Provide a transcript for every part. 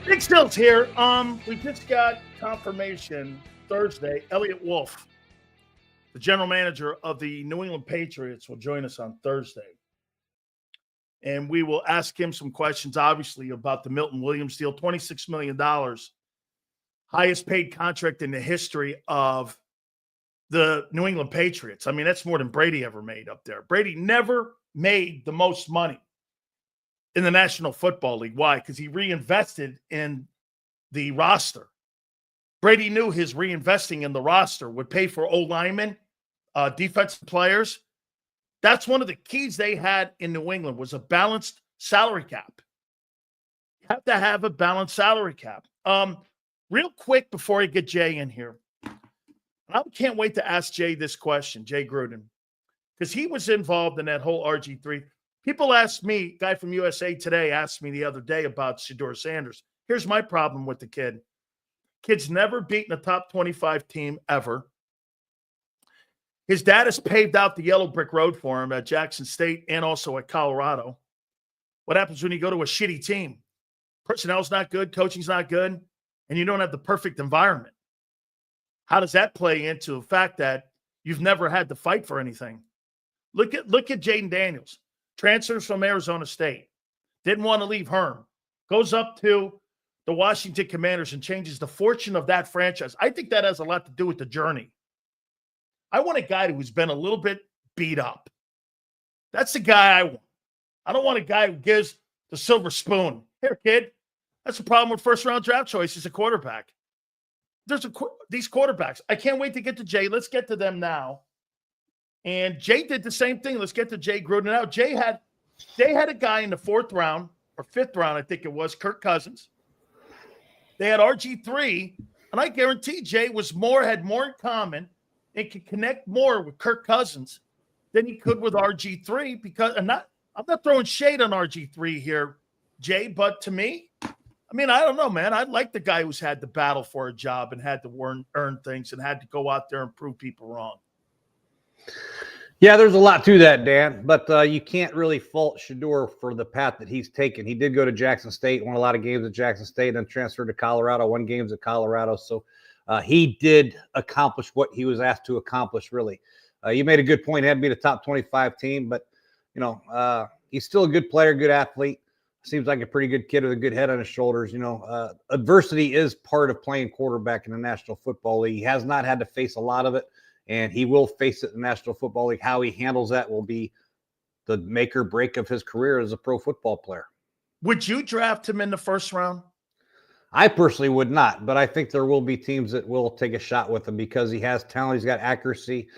Big Still's here. We just got confirmation Thursday. Elliott Wolf, the general manager of the New England Patriots, will join us on Thursday. And we will ask him some questions, obviously, about the Milton Williams deal. $26 million, highest paid contract in the history of the New England Patriots. I mean, that's more than Brady ever made up there. Brady never made the most money in the National Football League. Why? Because he reinvested in the roster. Brady knew his reinvesting in the roster would pay for O-linemen, defensive players. That's one of the keys they had in New England was a balanced salary cap. You have to have a balanced salary cap. Real quick before I get Jay in here, I can't wait to ask Jay this question, Jay Gruden, because he was involved in that whole RG3. People ask me, guy from USA Today asked me the other day about Shedeur Sanders. Here's my problem with the kid. Kid's never beaten a top 25 team ever. His dad has paved out the yellow brick road for him at Jackson State and also at Colorado. What happens when you go to a shitty team? Personnel's not good, coaching's not good, and you don't have the perfect environment. How does that play into the fact that you've never had to fight for anything? Look at Jaden Daniels. Transfers from Arizona State. Didn't want to leave Herm. Goes up to the Washington Commanders and changes the fortune of that franchise. I think that has a lot to do with the journey. I want a guy who's been a little bit beat up. That's the guy I want. I don't want a guy who gives the silver spoon. Here, kid. That's the problem with first-round draft choices, a quarterback. These quarterbacks. I can't wait to get to Jay. Let's get to them now. And Jay did the same thing. Let's get to Jay Gruden now. Jay had a guy in the fourth round or fifth round, I think it was, Kirk Cousins. They had RG3, and I guarantee Jay had more in common and could connect more with Kirk Cousins than he could with RG3 because I'm not throwing shade on RG3 here, Jay, but to me, I mean, I don't know, man. I like the guy who's had to battle for a job and had to earn things and had to go out there and prove people wrong. Yeah, there's a lot to that, Dan, but you can't really fault Shedeur for the path that he's taken. He did go to Jackson State, won a lot of games at Jackson State, and then transferred to Colorado, won games at Colorado. So he did accomplish what he was asked to accomplish, really. You made a good point. He had to be the top 25 team, but, he's still a good player, good athlete. Seems like a pretty good kid with a good head on his shoulders. Adversity is part of playing quarterback in the National Football League. He has not had to face a lot of it, and he will face it in the National Football League. How he handles that will be the make or break of his career as a pro football player. Would you draft him in the first round? I personally would not, but I think there will be teams that will take a shot with him because he has talent. He's got accuracy.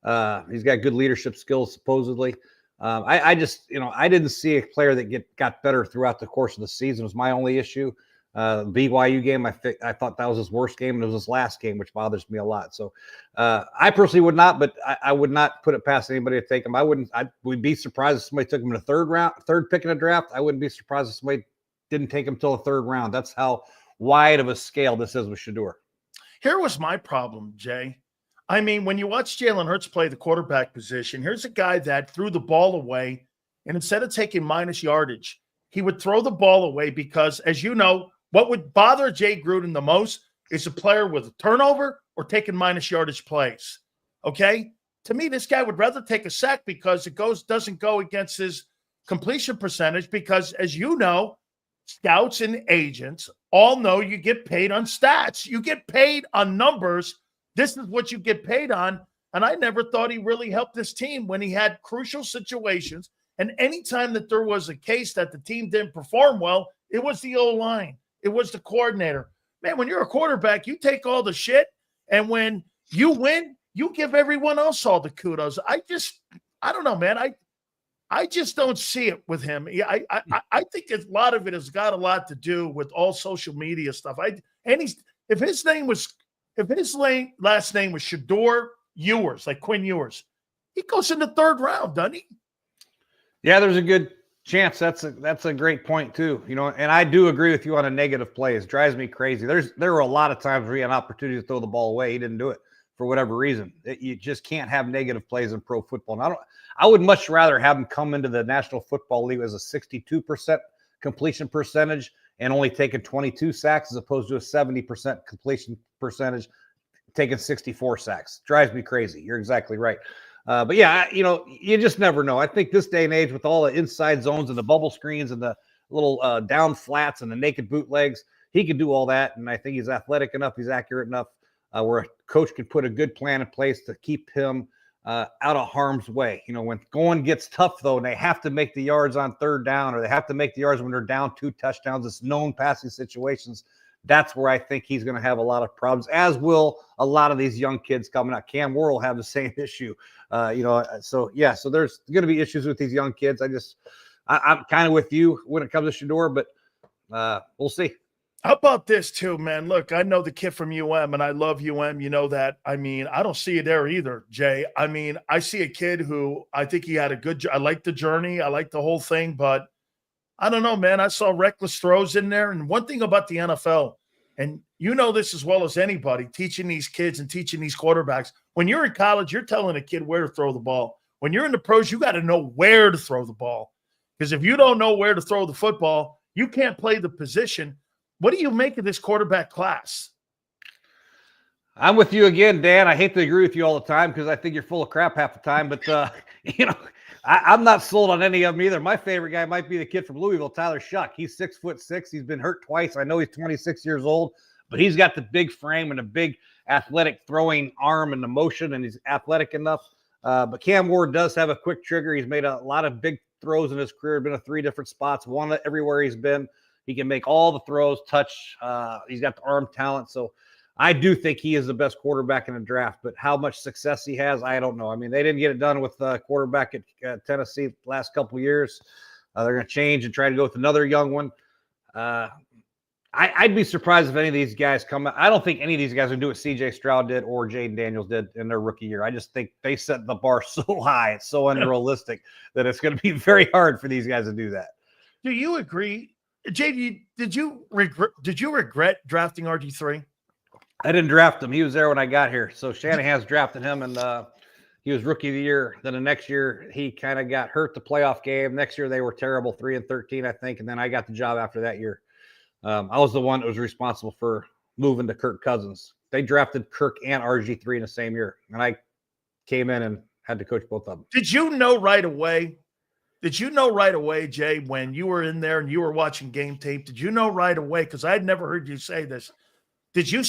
He's got good leadership skills, supposedly. I didn't see a player that got better throughout the course of the season. It was my only issue. The BYU game, I thought that was his worst game, and it was his last game, which bothers me a lot. So I personally would not, but I would not put it past anybody to take him. I would be surprised if somebody took him in the third pick in a draft. I wouldn't be surprised if somebody didn't take him till the third round. That's how wide of a scale this is with Shedeur. Here was my problem, Jay. I mean, when you watch Jalen Hurts play the quarterback position, here's a guy that threw the ball away, and instead of taking minus yardage, he would throw the ball away because, as you know, what would bother Jay Gruden the most is a player with a turnover or taking minus yardage plays. Okay? To me, this guy would rather take a sack because it doesn't go against his completion percentage because, as you know, scouts and agents all know you get paid on stats. You get paid on numbers. This is what you get paid on. And I never thought he really helped this team when he had crucial situations. And anytime that there was a case that the team didn't perform well, it was the O-line. It was the coordinator. Man, when you're a quarterback, you take all the shit. And when you win, you give everyone else all the kudos. I don't know, man. I just don't see it with him. I think a lot of it has got a lot to do with all social media stuff. If his last name was Shedeur Ewers, like Quinn Ewers, he goes in the third round, doesn't he? Yeah, there's a good chance. That's a great point too. And I do agree with you on a negative play. It drives me crazy. There were a lot of times where he had an opportunity to throw the ball away. He didn't do it for whatever reason. You just can't have negative plays in pro football. And I would much rather have him come into the National Football League as a 62% completion percentage and only taking 22 sacks as opposed to a 70% completion percentage, taking 64 sacks. Drives me crazy. You're exactly right. But yeah, you just never know. I think this day and age with all the inside zones and the bubble screens and the little down flats and the naked bootlegs, he can do all that. And I think he's athletic enough, he's accurate enough where a coach can put a good plan in place to keep him out of harm's way. When going gets tough, though, and they have to make the yards on third down, or they have to make the yards when they're down 2 touchdowns, it's known passing situations. That's where I think he's going to have a lot of problems, as will a lot of these young kids coming up. Cam Ward will have the same issue. So there's going to be issues with these young kids. I'm kind of with you when it comes to Shedeur, but we'll see. How about this too, man? Look, I know the kid from UM, and I love UM. You know that. I mean, I don't see it there either, Jay. I mean, I see a kid who I think he had a good – I like the journey. I like the whole thing, but I don't know, man. I saw reckless throws in there. And one thing about the NFL, and you know this as well as anybody, teaching these kids and teaching these quarterbacks, when you're in college, you're telling a kid where to throw the ball. When you're in the pros, you got to know where to throw the ball. Because if you don't know where to throw the football, you can't play the position. What do you make of this quarterback class? I'm with you again, Dan. I hate to agree with you all the time because I think you're full of crap half the time. But, I'm not sold on any of them either. My favorite guy might be the kid from Louisville, Tyler Shuck. He's 6'6". He's been hurt twice. I know he's 26 years old, but he's got the big frame and a big athletic throwing arm and the motion, and he's athletic enough. But Cam Ward does have a quick trigger. He's made a lot of big throws in his career, been in 3 different spots, one everywhere he's been. He can make all the throws, touch. He's got the arm talent. So I do think he is the best quarterback in the draft, but how much success he has, I don't know. I mean, they didn't get it done with the quarterback at Tennessee the last couple of years. They're going to change and try to go with another young one. I'd be surprised if any of these guys come. I don't think any of these guys will do what C.J. Stroud did or Jaden Daniels did in their rookie year. I just think they set the bar so high, it's so unrealistic that it's going to be very hard for these guys to do that. Do you agree? JD, did you regret drafting RG3? I didn't draft him. He was there when I got here. So Shanahan's drafted him, and he was rookie of the year. Then the next year, he kind of got hurt the playoff game. Next year, they were terrible, 3-13, I think. And then I got the job after that year. I was the one that was responsible for moving to Kirk Cousins. They drafted Kirk and RG3 in the same year, and I came in and had to coach both of them. Did you know right away? Jay, when you were in there and you were watching game tape, did you know right away? Because I had never heard you say this. Did you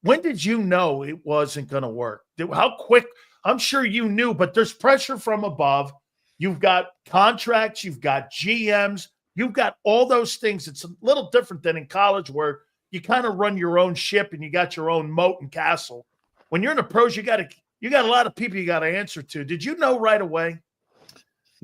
when did you know it wasn't going to work? How quick? I'm sure you knew, but there's pressure from above. You've got contracts, you've got GMs, you've got all those things. It's a little different than in college where you kind of run your own ship and you got your own moat and castle. When you're in the pros, you got a lot of people you got to answer to. Did you know right away?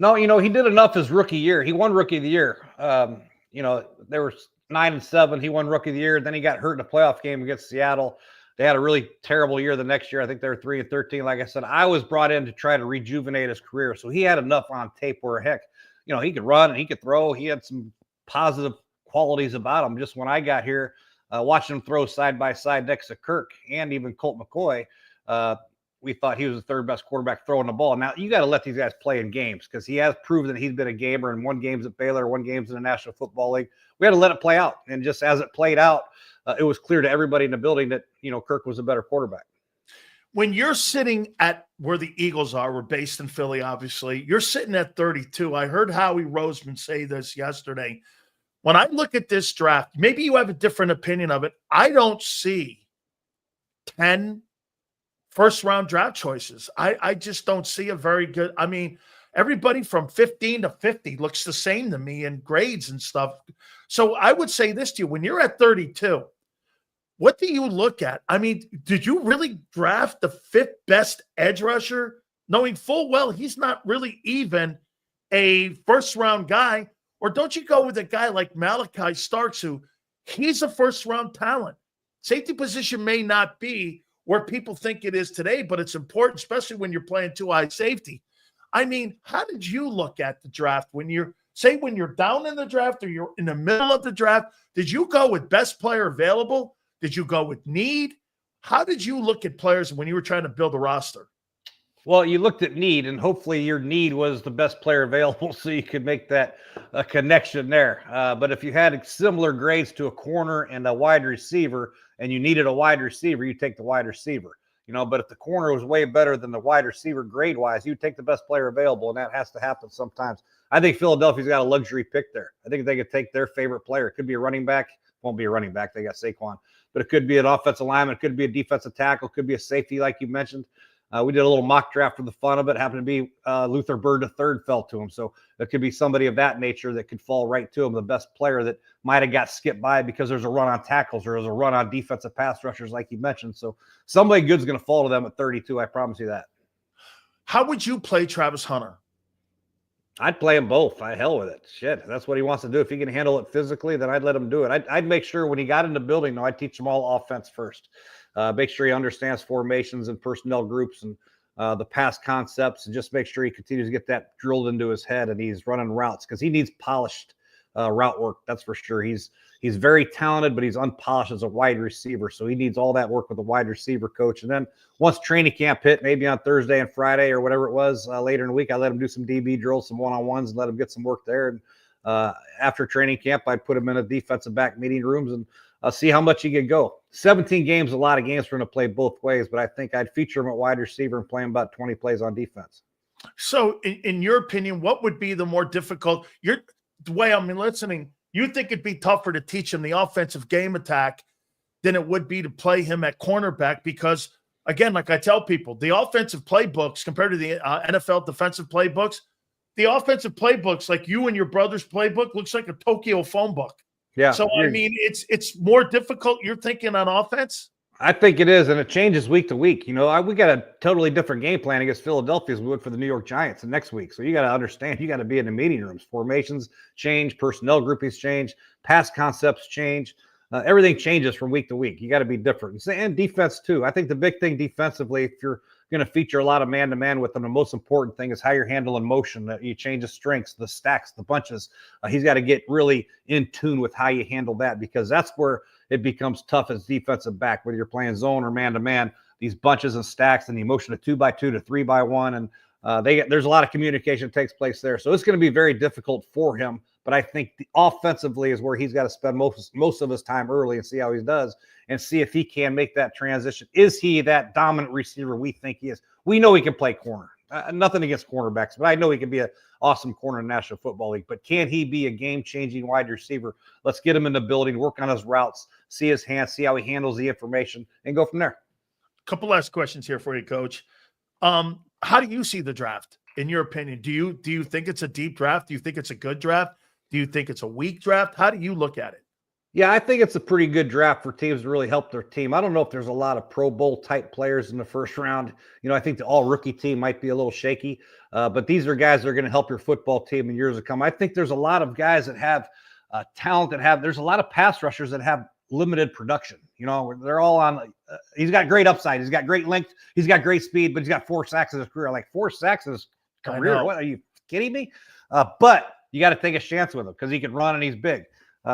No, he did enough his rookie year. He won rookie of the year. They were 9-7. He won rookie of the year. Then he got hurt in a playoff game against Seattle. They had a really terrible year the next year. I think they were 3-13. Like I said, I was brought in to try to rejuvenate his career. So he had enough on tape where, heck, he could run and he could throw. He had some positive qualities about him. Just when I got here, watching him throw side by side next to Kirk and even Colt McCoy, we thought he was the third best quarterback throwing the ball. Now, you got to let these guys play in games because he has proven that he's been a gamer and won games at Baylor, won games in the National Football League. We had to let it play out. And just as it played out, it was clear to everybody in the building that, Kirk was a better quarterback. When you're sitting at where the Eagles are, we're based in Philly, obviously. You're sitting at 32. I heard Howie Roseman say this yesterday. When I look at this draft, maybe you have a different opinion of it. I don't see 10 first-round draft choices. I just don't see a very good – I mean, everybody from 15 to 50 looks the same to me in grades and stuff. So I would say this to you. When you're at 32, what do you look at? I mean, did you really draft the 5th best edge rusher, knowing full well he's not really even a first-round guy? Or don't you go with a guy like Malachi Starks, who he's a first-round talent? Safety position may not be where people think it is today, but it's important, especially when you're playing 2-eye safety. I mean, how did you look at the draft when you're down in the draft or you're in the middle of the draft? Did you go with best player available? Did you go with need? How did you look at players when you were trying to build a roster? Well, you looked at need, and hopefully your need was the best player available, so you could make that connection there. But if you had similar grades to a corner and a wide receiver, and you needed a wide receiver, you take the wide receiver. But if the corner was way better than the wide receiver grade-wise, you take the best player available, and that has to happen sometimes. I think Philadelphia's got a luxury pick there. I think they could take their favorite player. It could be a running back. Won't be a running back. They got Saquon. But it could be an offensive lineman. It could be a defensive tackle. It could be a safety, like you mentioned. We did a little mock draft for the fun of it. Happened to be Luther Bird III fell to him. So it could be somebody of that nature that could fall right to him, the best player that might have got skipped by because there's a run on tackles or there's a run on defensive pass rushers, like you mentioned. So somebody good's going to fall to them at 32. I promise you that. How would you play Travis Hunter? I'd play them both. Hell with it. Shit, that's what he wants to do. If he can handle it physically, then I'd let him do it. I'd make sure when he got in the building, though, I'd teach him all offense first. Make sure he understands formations and personnel groups and the pass concepts, and just make sure he continues to get that drilled into his head and he's running routes, because he needs polished route work. That's for sure. He's very talented, but he's unpolished as a wide receiver. So he needs all that work with a wide receiver coach. And then once training camp hit, maybe on Thursday and Friday or whatever it was later in the week, I let him do some DB drills, some one-on-ones, and let him get some work there. And after training camp, I'd put him in a defensive back meeting rooms and see how much he could go. 17 games, a lot of games for him to play both ways, but I think I'd feature him at wide receiver and play him about 20 plays on defense. So in your opinion, what would be the more difficult? The way I'm listening, you think it'd be tougher to teach him the offensive game attack than it would be to play him at cornerback, because, again, like I tell people, the offensive playbooks compared to the NFL defensive playbooks, the offensive playbooks, like you and your brother's playbook, looks like a Tokyo phone book. Yeah. So, I mean, it's more difficult, you're thinking, on offense? I think it is, and it changes week to week. We got a totally different game plan against Philadelphia as we would for the New York Giants the next week. So you got to understand, you got to be in the meeting rooms. Formations change, personnel groupings change, pass concepts change. Everything changes from week to week. You got to be different. And defense too. I think the big thing defensively, if you're going to feature a lot of man-to-man with them, the most important thing is how you're handling motion. You change the strengths, the stacks, the bunches. He's got to get really in tune with how you handle that, because that's where it becomes tough as defensive back, whether you're playing zone or man-to-man, these bunches and stacks and the motion of 2x2 to 3x1. And there's a lot of communication that takes place there. So it's going to be very difficult for him. But I think offensively is where he's got to spend most of his time early and see how he does and see if he can make that transition. Is he that dominant receiver we think he is? We know he can play corner. Nothing against cornerbacks, but I know he can be an awesome corner in the National Football League. But can he be a game-changing wide receiver? Let's get him in the building, work on his routes, see his hands, see how he handles the information, and go from there. Couple last questions here for you, Coach. How do you see the draft, in your opinion? Do you think it's a deep draft? Do you think it's a good draft? Do you think it's a weak draft? How do you look at it? Yeah, I think it's a pretty good draft for teams to really help their team. I don't know if there's a lot of Pro Bowl type players in the first round. I think the all rookie team might be a little shaky, but these are guys that are going to help your football team in years to come. I think there's a lot of guys that have talent there's a lot of pass rushers that have limited production. They're all on. He's got great upside. He's got great length. He's got great speed, but he's got 4 sacks in his career. Like 4 sacks in his career. What, are you kidding me? But you got to take a chance with him because he can run and he's big.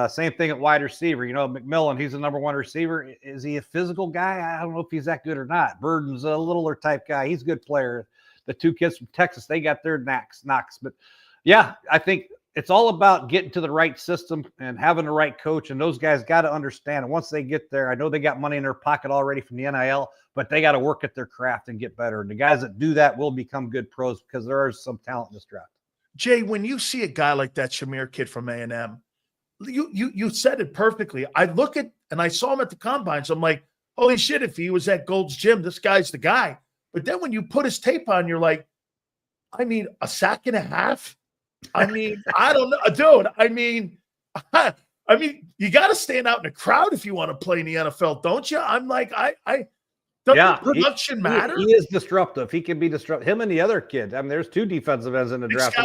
Same thing at wide receiver. McMillan, he's the number 1 receiver. Is he a physical guy? I don't know if he's that good or not. Burden's a littler type guy. He's a good player. The 2 kids from Texas, they got their knocks. But yeah, I think it's all about getting to the right system and having the right coach. And those guys got to understand. And once they get there, I know they got money in their pocket already from the NIL, but they got to work at their craft and get better. And the guys that do that will become good pros because there is some talent in this draft. Jay, when you see a guy like that Shamir kid from A&M, you said it perfectly. I look at, and I saw him at the combine, so I'm like, holy shit, if he was at Gold's Gym, this guy's the guy. But then when you put his tape on, you're like, I mean, a sack and a half? I mean, I don't know, dude. I mean, you got to stand out in the crowd if you want to play in the NFL, don't you? I'm like, doesn't production matter? He is disruptive. He can be disruptive. Him and the other kid. I mean, there's 2 defensive ends in the draft.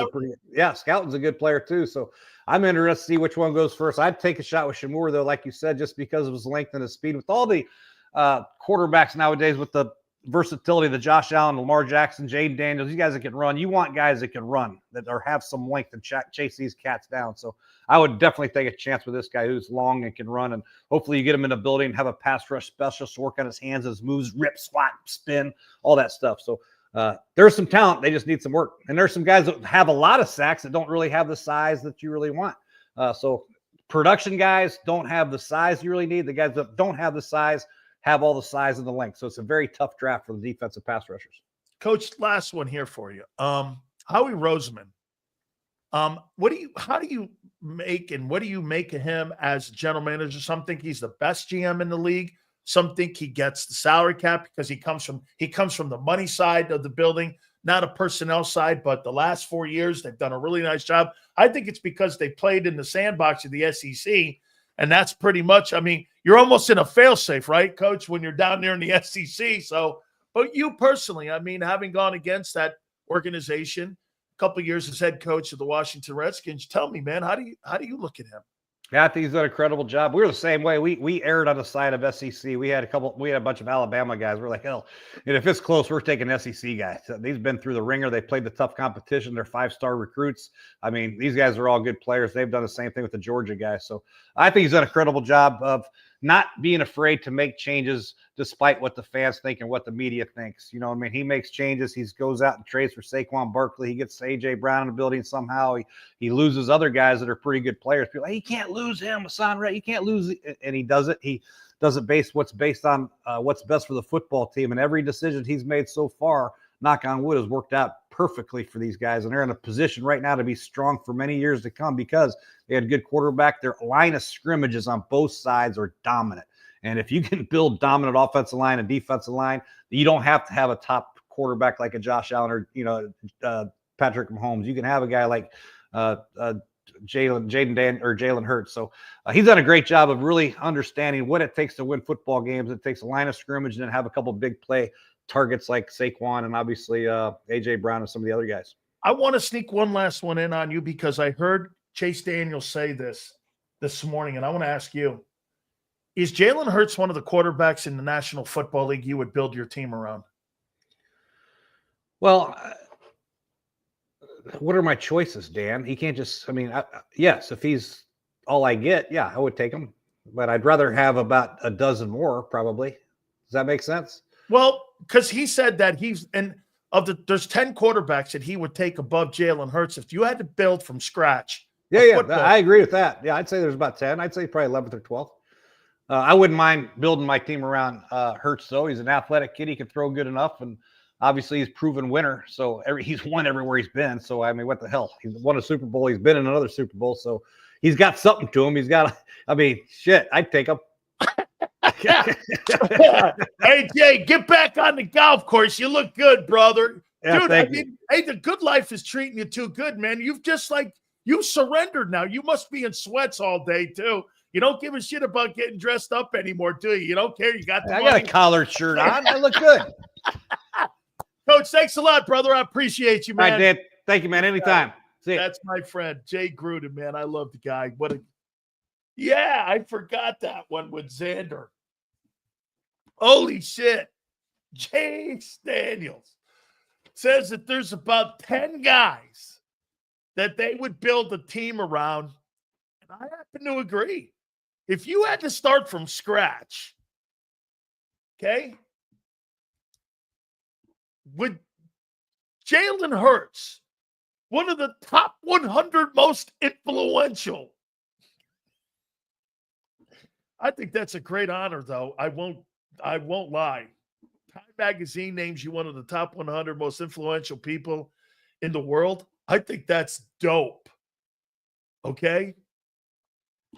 Scouten's a good player too. So I'm interested to see which one goes first. I'd take a shot with Shamir, though, like you said, just because of his length and his speed. With all the quarterbacks nowadays, with the versatility, the Josh Allen, Lamar Jackson, Jaden Daniels, these guys that can run. You want guys that can run, that have some length and chase these cats down. So I would definitely take a chance with this guy who's long and can run. And hopefully you get him in the building, have a pass rush specialist work on his hands, his moves, rip, squat, spin, all that stuff. So There's some talent. They just need some work. And there's some guys that have a lot of sacks that don't really have the size that you really want. So production guys don't have the size you really need. The guys that don't have the size have all the size and the length. So it's a very tough draft for the defensive pass rushers. Coach, last one here for you. Howie Roseman. How do you make of him as general manager? Some think he's the best GM in the league. Some think he gets the salary cap because he comes from the money side of the building, not a personnel side. But the last 4 years, they've done a really nice job. I think it's because they played in the sandbox of the SEC, and that's pretty much. I mean, you're almost in a failsafe, right, Coach, when you're down there in the SEC. So, but you personally, I mean, having gone against that organization a couple of years as head coach of the Washington Redskins, tell me, man, how do you look at him? Yeah, I think he's done a credible job. We were the same way. We erred on the side of SEC. We had a bunch of Alabama guys. We're like, hell, and if it's close, we're taking SEC guys. These been through the ringer. They played the tough competition. They're 5-star recruits. I mean, these guys are all good players. They've done the same thing with the Georgia guys. So I think he's done a credible job of not being afraid to make changes despite what the fans think and what the media thinks. You know, I mean, he makes changes. He goes out and trades for Saquon Barkley. He gets A.J. Brown in the building somehow. He loses other guys that are pretty good players. People are like, you can't lose him, Hassan Ray. You can't lose it. And he does it. He does it based on what's best for the football team. And every decision he's made so far, knock on wood, has worked out perfectly for these guys. And they're in a position right now to be strong for many years to come because they had a good quarterback. Their line of scrimmages on both sides are dominant. And if you can build dominant offensive line and defensive line, you don't have to have a top quarterback like a Josh Allen or, Patrick Mahomes. You can have a guy like Jalen Hurts. So he's done a great job of really understanding what it takes to win football games. It takes a line of scrimmage and then have a couple of big play targets like Saquon and obviously A.J. Brown and some of the other guys. I want to sneak one last one in on you because I heard Chase Daniels say this morning, and I want to ask you, is Jalen Hurts one of the quarterbacks in the National Football League you would build your team around? Well, what are my choices, Dan? He can't just, yes, if he's all I get, yeah, I would take him. But I'd rather have about a dozen more, probably. Does that make sense? Well, because he said that there's 10 quarterbacks that he would take above Jalen Hurts if you had to build from scratch. Yeah, I agree with that. Yeah, I'd say there's about 10. I'd say probably 11th or 12th. I wouldn't mind building my team around Hurts, though. He's an athletic kid. He can throw good enough, and obviously he's proven winner. So he's won everywhere he's been. So, I mean, what the hell? He's won a Super Bowl. He's been in another Super Bowl. So he's got something to him. Shit, I'd take him. Hey, Jay, get back on the golf course. You look good, brother. Yeah, Dude, hey, the good life is treating you too good, man. You surrendered now. You must be in sweats all day, too. You don't give a shit about getting dressed up anymore, do you? You don't care. You got the money. I got a collared shirt on. I look good. Coach, thanks a lot, brother. I appreciate you, man. All right, Dan. Thank you, man. Anytime. See you. That's my friend, Jay Gruden, man. I love the guy. Yeah, I forgot that one with Xander. Holy shit. Chase Daniels says that there's about 10 guys that they would build a team around. And I happen to agree. If you had to start from scratch, okay, with Jalen Hurts, one of the top 100 most influential. I think that's a great honor, though. I won't lie. Time Magazine names you one of the top 100 most influential people in the world. I think that's dope. Okay?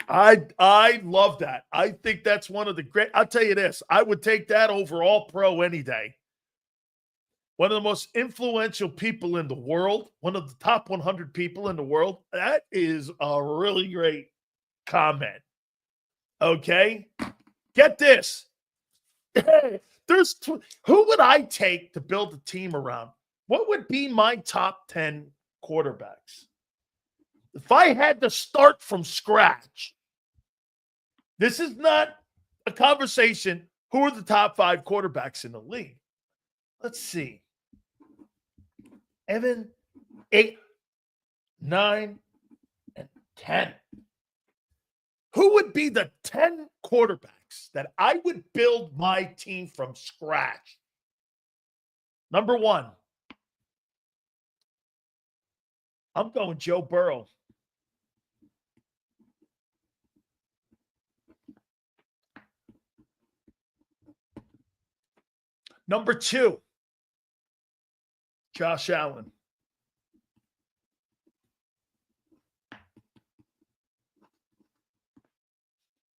I love that. I think that's one of the great. I'll tell you this. I would take that over all pro any day. One of the most influential people in the world, one of the top 100 people in the world. That is a really great comment. Okay? Get this. Who would I take to build a team around? What would be my top 10 quarterbacks? If I had to start from scratch, this is not a conversation. Who are the top 5 quarterbacks in the league? Let's see. Evan, 8, 9, and 10. Who would be the 10 quarterbacks that I would build my team from scratch? Number 1, I'm going Joe Burrow. Number 2, Josh Allen.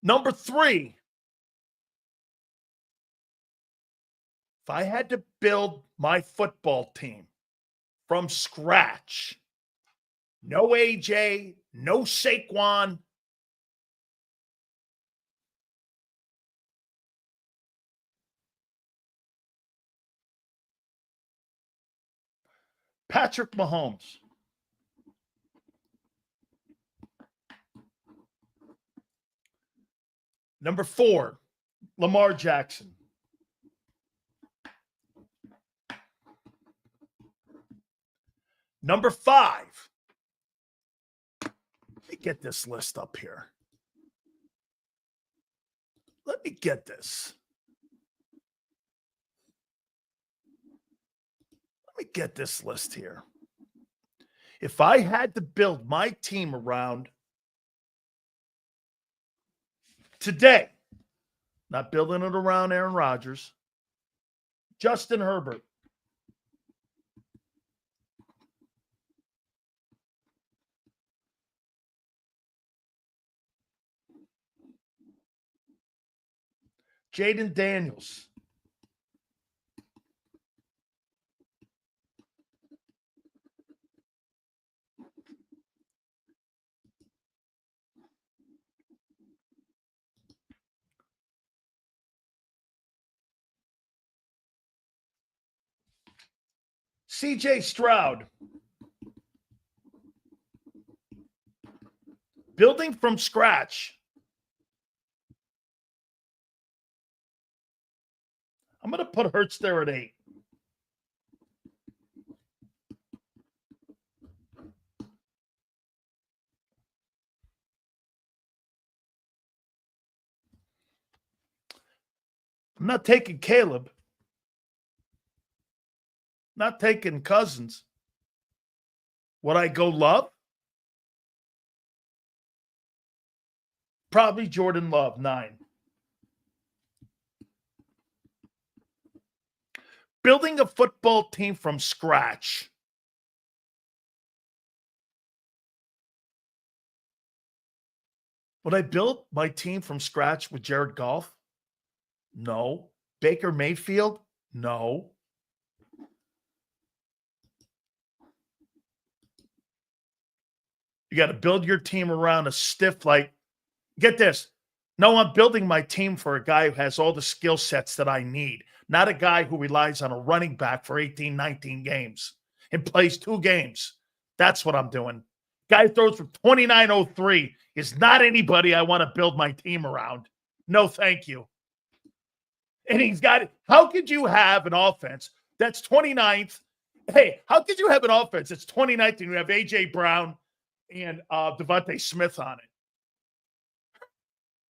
Number 3, if I had to build my football team from scratch, no AJ, no Saquon, Patrick Mahomes. Number 4, Lamar Jackson. Number 5, let me get this list up here. Let me get this. Let me get this list here. If I had to build my team around today, not building it around Aaron Rodgers, Justin Herbert. Jaden Daniels. CJ Stroud. Building from scratch. I'm going to put Hurts there at 8. I'm not taking Caleb. Not taking Cousins. Would I go Love? Probably Jordan Love, 9. Building a football team from scratch. Would I build my team from scratch with Jared Goff? No. Baker Mayfield? No. You got to build your team around a stiff, get this. No, I'm building my team for a guy who has all the skill sets that I need, not a guy who relies on a running back for 18, 19 games and plays 2 games. That's what I'm doing. Guy throws for 29.03 is not anybody I want to build my team around. No, thank you. And he's got it. How could you have an offense that's 29th? Hey, how could you have an offense that's 29th and you have A.J. Brown and Devontae Smith on it?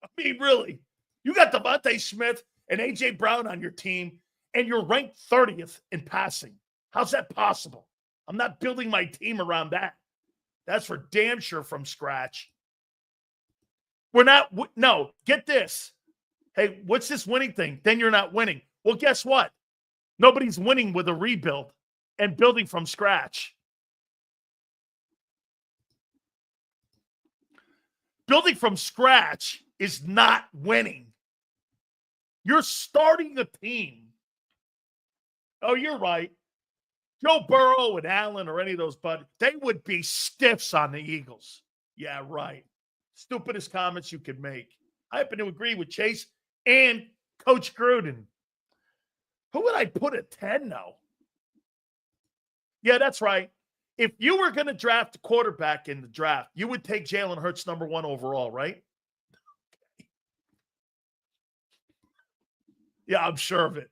I mean, really, you got Devontae Smith and A.J. Brown on your team, and you're ranked 30th in passing. How's that possible? I'm not building my team around that. That's for damn sure from scratch. We're not – no, get this. Hey, what's this winning thing? Then you're not winning. Well, guess what? Nobody's winning with a rebuild and building from scratch. Building from scratch is not winning. You're starting a team. Oh, you're right. Joe Burrow and Allen or any of those buddies, they would be stiffs on the Eagles. Yeah, right. Stupidest comments you could make. I happen to agree with Chase and Coach Gruden. Who would I put at 10 now? Yeah, that's right. If you were going to draft a quarterback in the draft, you would take Jalen Hurts number 1 overall, right? Yeah, I'm sure of it.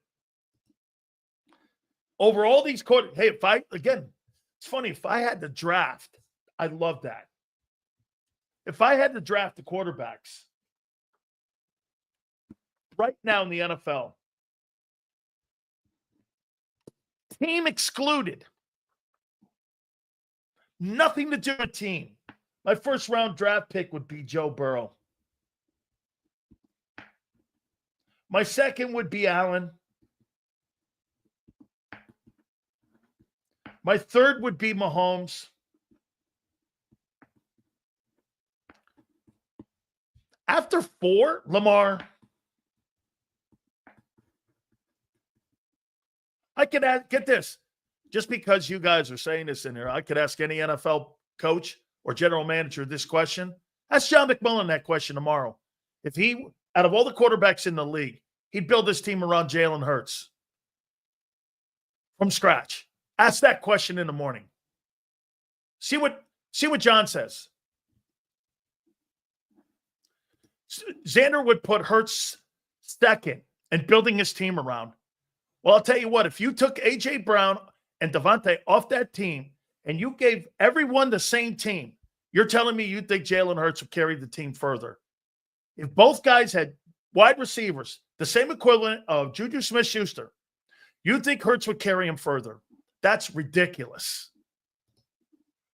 Over all these quarters, hey, it's funny, if I had to draft, I love that. If I had to draft the quarterbacks right now in the NFL, team excluded, Nothing to do with team. My first round draft pick would be Joe Burrow. My second would be Allen. My third would be Mahomes. After 4, Lamar. I could get this. Just because you guys are saying this in here, I could ask any NFL coach or general manager this question. Ask John McMullen that question tomorrow. If he, out of all the quarterbacks in the league, he'd build his team around Jalen Hurts from scratch. Ask that question in the morning. See what John says. Xander would put Hurts second and building his team around. Well, I'll tell you what, if you took A.J. Brown and Devontae off that team and you gave everyone the same team, you're telling me you think Jalen Hurts would carry the team further. If both guys had wide receivers, the same equivalent of Juju Smith-Schuster, you think Hurts would carry him further. That's ridiculous.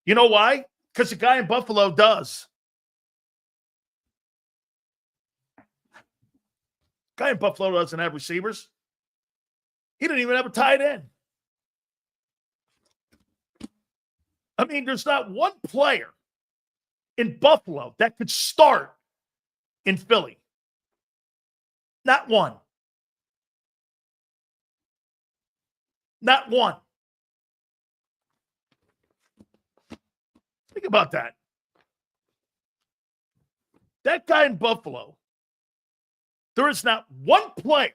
You know why? Because the guy in Buffalo does. Guy in Buffalo doesn't have receivers. He didn't even have a tight end. I mean, there's not one player in Buffalo that could start in Philly. Not one. Not one. Think about that. That guy in Buffalo, there is not one player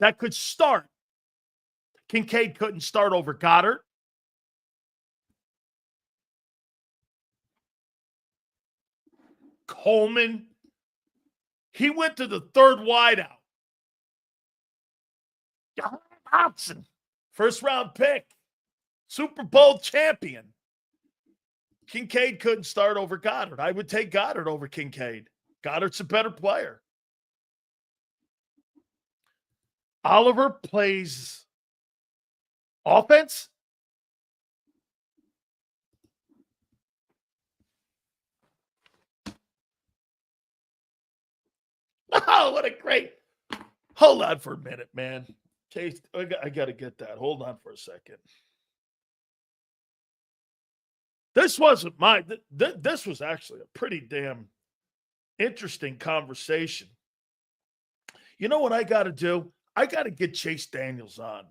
that could start. Kincaid couldn't start over Goddard. Coleman. He went to the third wideout. Hobson, first round pick, Super Bowl champion. Kincaid couldn't start over Goddard. I would take Goddard over Kincaid. Goddard's a better player. Oliver plays offense. Oh, what a great. Hold on for a minute, man. Chase, I got to get that. Hold on for a second. This wasn't this was actually a pretty damn interesting conversation. You know what I got to do? I got to get Chase Daniels on.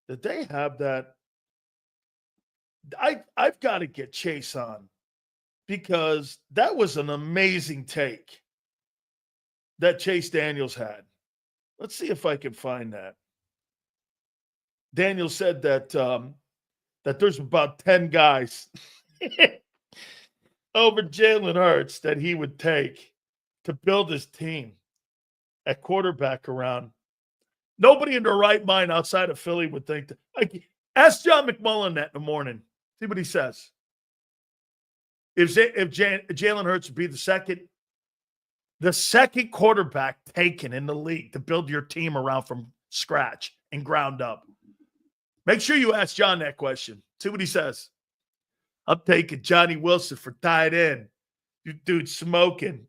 Did they have that? I've got to get Chase on because that was an amazing take that Chase Daniels had. Let's see if I can find that. Daniel said that that there's about 10 guys over Jalen Hurts that he would take to build his team at quarterback around. Nobody in their right mind outside of Philly would think that. Ask John McMullen that in the morning. See what he says. If Jalen Hurts would be the second quarterback taken in the league to build your team around from scratch and ground up. Make sure you ask John that question. See what he says. I'm taking Johnny Wilson for tight end. You dude smoking.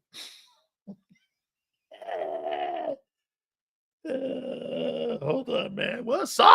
Hold on, man. What's up?